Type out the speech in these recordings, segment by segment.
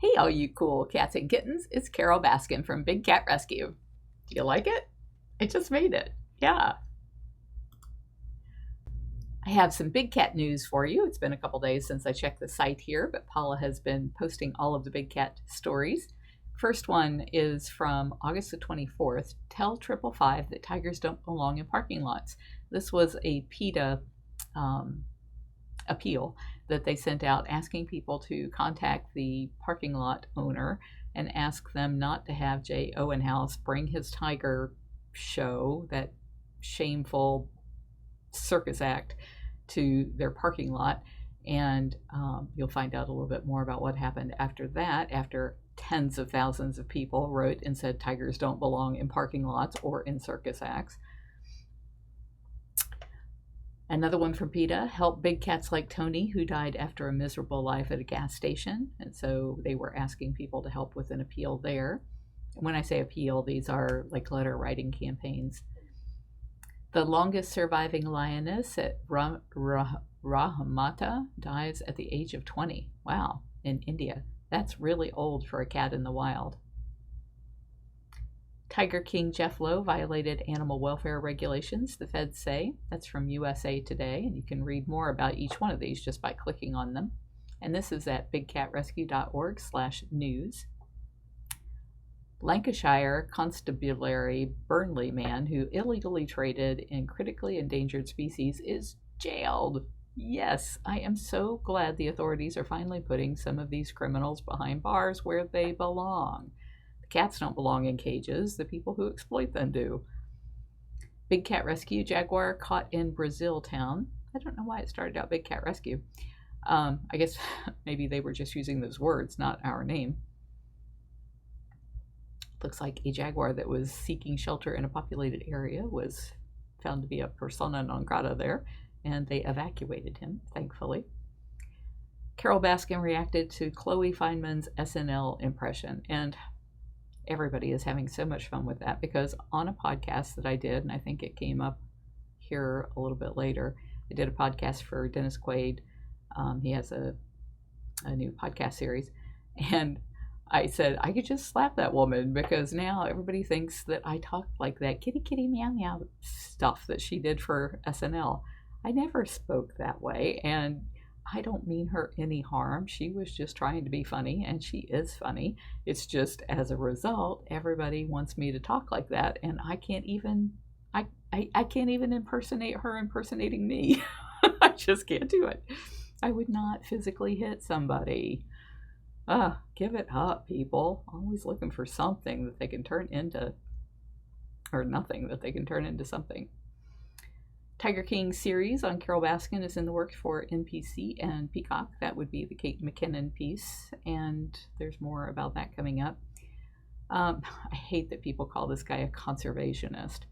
Hey, all you cool cats and kittens. It's Carole Baskin from Big Cat Rescue. Do you like it? I just made it. Yeah. I have some big cat news for you. It's been a couple days since I checked the site here, but Paula has been posting all of the big cat stories. First one is from August the 24th. Tell 555 that tigers don't belong in parking lots. This was a PETA appeal that they sent out asking people to contact the parking lot owner and ask them not to have Jay Owenhouse bring his tiger show, that shameful circus act, to their parking lot. And you'll find out a little bit more about what happened after that, after tens of thousands of people wrote and said tigers don't belong in parking lots or in circus acts. Another one from PETA: help big cats like Tony, who died after a miserable life at a gas station. And so they were asking people to help with an appeal there. And when I say appeal, these are like letter writing campaigns. The longest surviving lioness at Rahamata dies at the age of 20. Wow, in India. That's really old for a cat in the wild. Tiger King Jeff Lowe violated animal welfare regulations, the feds say. That's from USA Today, and you can read more about each one of these just by clicking on them. And this is at bigcatrescue.org/news. Lancashire constabulary Burnley man who illegally traded in critically endangered species is jailed. Yes, I am so glad the authorities are finally putting some of these criminals behind bars where they belong. Cats don't belong in cages. The people who exploit them do. Big Cat Rescue: jaguar caught in Brazil town. I don't know why it started out Big Cat Rescue. I guess maybe they were just using those words, not our name. Looks like a jaguar that was seeking shelter in a populated area was found to be a persona non grata there, and they evacuated him, thankfully. Carole Baskin reacted to Chloe Feynman's SNL impression, and everybody is having so much fun with that, because on a podcast that I did, and I think it came up here a little bit later, I did a podcast for Dennis Quaid. He has a new podcast series, and I said I could just slap that woman because now everybody thinks that I talk like that kitty kitty meow meow stuff that she did for SNL. I never spoke that way, and I don't mean her any harm. She was just trying to be funny, and she is funny. It's just as a result, everybody wants me to talk like that, and I can't even impersonate her impersonating me. I just can't do it. I would not physically hit somebody. Give it up, people. Always looking for something that they can turn into, or nothing that they can turn into something. Tiger King series on Carole Baskin is in the works for NPC and Peacock. That would be the Kate McKinnon piece, and there's more about that coming up. I hate that people call this guy a conservationist.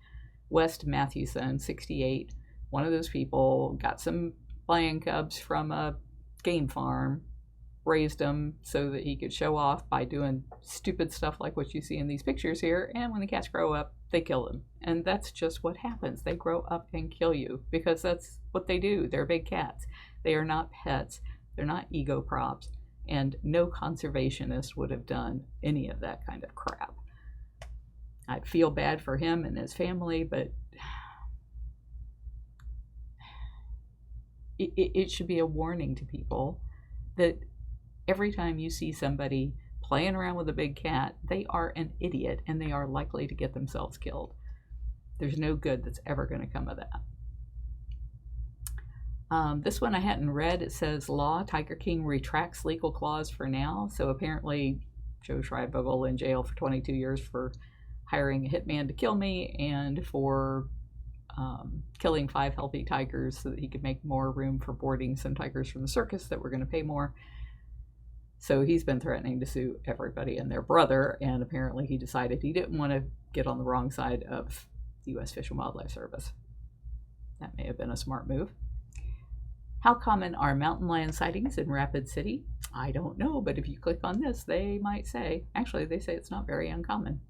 West Mathewson, 68, one of those people, got some lion cubs from a game farm, raised them so that he could show off by doing stupid stuff like what you see in these pictures here, and when the cats grow up, they kill them. And that's just what happens. They grow up and kill you because that's what they do. They're big cats. They are not pets. They're not ego props. And no conservationist would have done any of that kind of crap. I feel bad for him and his family, but it should be a warning to people that every time you see somebody playing around with a big cat, they are an idiot and they are likely to get themselves killed. There's no good that's ever going to come of that. This one I hadn't read. It says law: Tiger King retracts legal clause for now. So apparently Joe Schreiber in jail for 22 years for hiring a hitman to kill me and for killing 5 healthy tigers so that he could make more room for boarding some tigers from the circus that were going to pay more. So he's been threatening to sue everybody and their brother, and apparently he decided he didn't want to get on the wrong side of the U.S. Fish and Wildlife Service. That may have been a smart move. How common are mountain lion sightings in Rapid City? I don't know, but if you click on this, they might say. Actually, they say it's not very uncommon.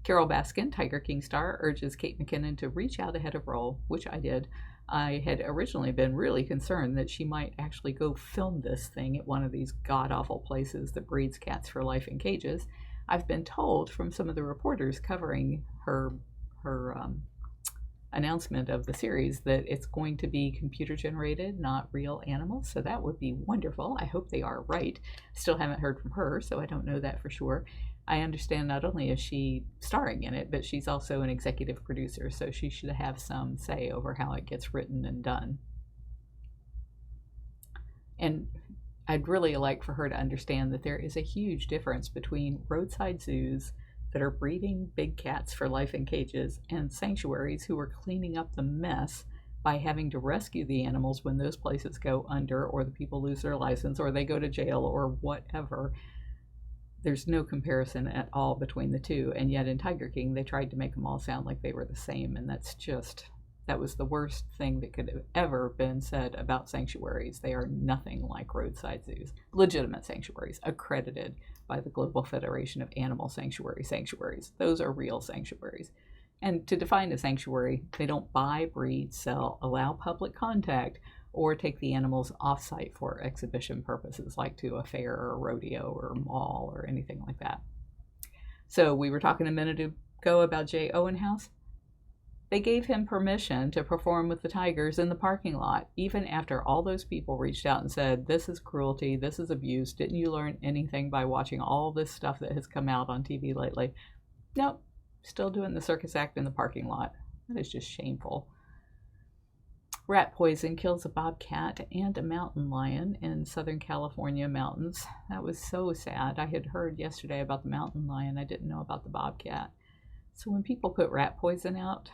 Carole Baskin, Tiger King star, urges Kate McKinnon to reach out ahead of role, which I did. I had originally been really concerned that she might actually go film this thing at one of these god-awful places that breeds cats for life in cages. I've been told from some of the reporters covering her announcement of the series that it's going to be computer generated, not real animals. So that would be wonderful. I hope they are right. Still haven't heard from her, so I don't know that for sure. I understand not only is she starring in it, but she's also an executive producer, so she should have some say over how it gets written and done. And I'd really like for her to understand that there is a huge difference between roadside zoos that are breeding big cats for life in cages and sanctuaries who are cleaning up the mess by having to rescue the animals when those places go under, or the people lose their license, or they go to jail, or whatever. There's no comparison at all between the two, and yet in Tiger King they tried to make them all sound like they were the same, and that was the worst thing that could have ever been said about sanctuaries. They are nothing like roadside zoos. Legitimate sanctuaries, accredited by the Global Federation of Animal Sanctuaries. Those are real sanctuaries. And to define a sanctuary, they don't buy, breed, sell, allow public contact, or take the animals off-site for exhibition purposes, like to a fair or a rodeo or a mall or anything like that. So we were talking a minute ago about Jay Owenhouse. They gave him permission to perform with the tigers in the parking lot, even after all those people reached out and said, this is cruelty, this is abuse, didn't you learn anything by watching all this stuff that has come out on TV lately? Nope, still doing the circus act in the parking lot. That is just shameful. Rat poison kills a bobcat and a mountain lion in Southern California mountains. That was so sad. I had heard yesterday about the mountain lion. I didn't know about the bobcat. So when people put rat poison out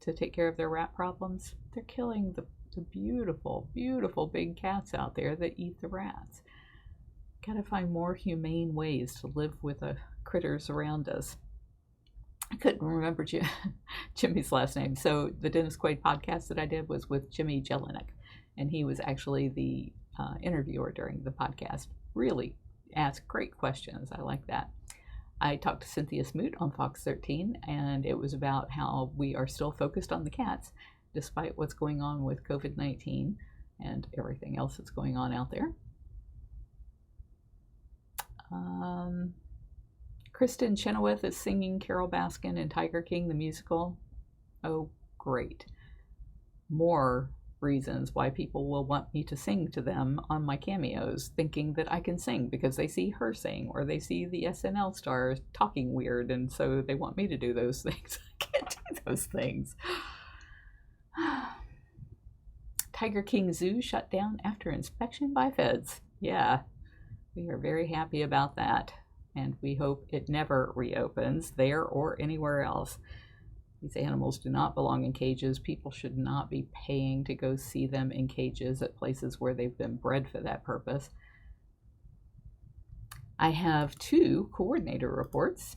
to take care of their rat problems, they're killing the beautiful, beautiful big cats out there that eat the rats. Gotta find more humane ways to live with the critters around us. I couldn't remember Jimmy's last name. So the Dennis Quaid podcast that I did was with Jimmy Jelinek, and he was actually the interviewer during the podcast. Really asked great questions. I like that. I talked to Cynthia Smoot on Fox 13, and it was about how we are still focused on the cats, despite what's going on with COVID-19 and everything else that's going on out there. Kristen Chenoweth is singing Carole Baskin in Tiger King, the musical. Oh, great. More reasons why people will want me to sing to them on my cameos, thinking that I can sing because they see her sing, or they see the SNL star talking weird, and so they want me to do those things. I can't do those things. Tiger King Zoo shut down after inspection by feds. Yeah, we are very happy about that, and we hope it never reopens there or anywhere else. These animals do not belong in cages. People should not be paying to go see them in cages at places where they've been bred for that purpose. I have two coordinator reports.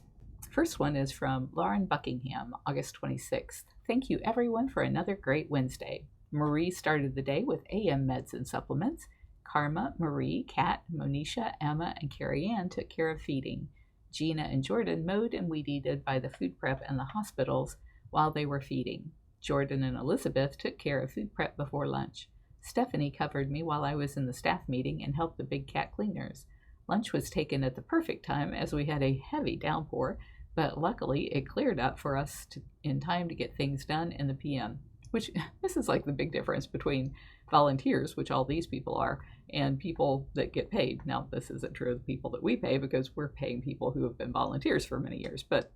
First one is from Lauren Buckingham, August 26th. Thank you everyone for another great Wednesday. Marie started the day with AM meds and supplements. Karma, Marie, Kat, Monisha, Emma, and Carrie Ann took care of feeding. Gina and Jordan mowed and weed-eated by the food prep and the hospitals while they were feeding. Jordan and Elizabeth took care of food prep before lunch. Stephanie covered me while I was in the staff meeting and helped the big cat cleaners. Lunch was taken at the perfect time as we had a heavy downpour, but luckily it cleared up for us in time to get things done in the PM. Which, this is like the big difference between volunteers, which all these people are, and people that get paid. Now, this isn't true of the people that we pay because we're paying people who have been volunteers for many years, but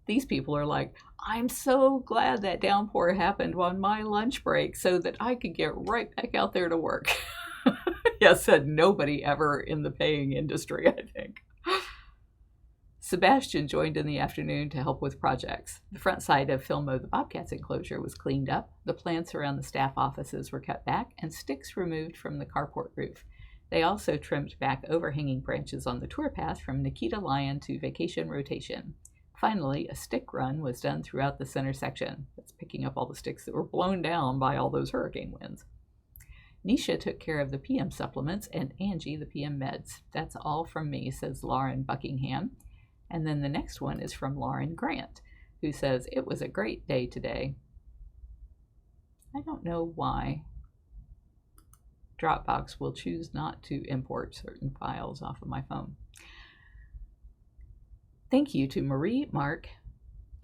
these people are like, I'm so glad that downpour happened on my lunch break so that I could get right back out there to work. Yes, said nobody ever in the paying industry, I think. Sebastian joined in the afternoon to help with projects. The front side of Filmo the Bobcats enclosure was cleaned up, the plants around the staff offices were cut back, and sticks removed from the carport roof. They also trimmed back overhanging branches on the tour path from Nikita Lion to Vacation Rotation. Finally, a stick run was done throughout the center section. That's picking up all the sticks that were blown down by all those hurricane winds. Nisha took care of the PM supplements and Angie the PM meds. That's all from me, says Lauren Buckingham. And then the next one is from Lauren Grant, who says, it was a great day today. I don't know why Dropbox will choose not to import certain files off of my phone. Thank you to Marie, Mark,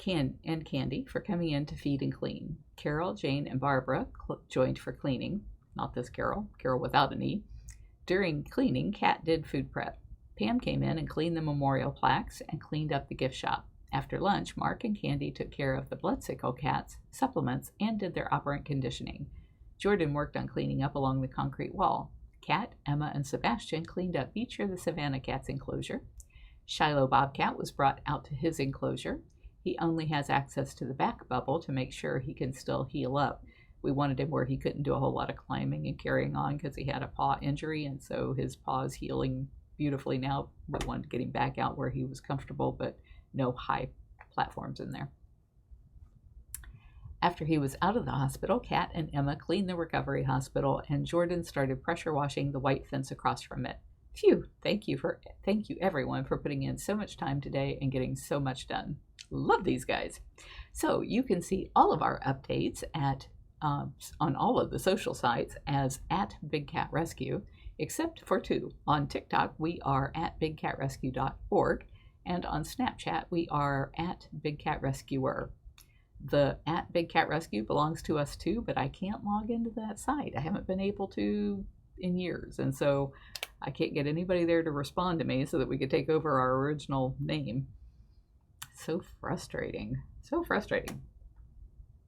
and Candy for coming in to feed and clean. Carole, Jane, and Barbara joined for cleaning. Not this Carole, Carole without an E. During cleaning, Kat did food prep. Pam came in and cleaned the memorial plaques and cleaned up the gift shop. After lunch, Mark and Candy took care of the blood sickle cats, supplements, and did their operant conditioning. Jordan worked on cleaning up along the concrete wall. Kat, Emma, and Sebastian cleaned up Beecher the Savannah cat's enclosure. Shiloh Bobcat was brought out to his enclosure. He only has access to the back bubble to make sure he can still heal up. We wanted him where he couldn't do a whole lot of climbing and carrying on because he had a paw injury, and so his paw is healing beautifully now. We wanted to get him back out where he was comfortable, but no high platforms in there. After he was out of the hospital, Kat and Emma cleaned the recovery hospital, and Jordan started pressure washing the white fence across from it. Phew, thank you everyone for putting in so much time today and getting so much done. Love these guys. So you can see all of our updates at on all of the social sites as at Big Cat Rescue, except for two. On TikTok, we are at bigcatrescue.org, and on Snapchat, we are at Big Cat Rescuer. The at Big Cat Rescue belongs to us too, but I can't log into that site. I haven't been able to in years, and so I can't get anybody there to respond to me so that we could take over our original name. So frustrating. So frustrating.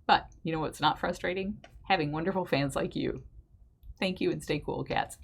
But you know what's not frustrating? Having wonderful fans like you. Thank you and stay cool, cats.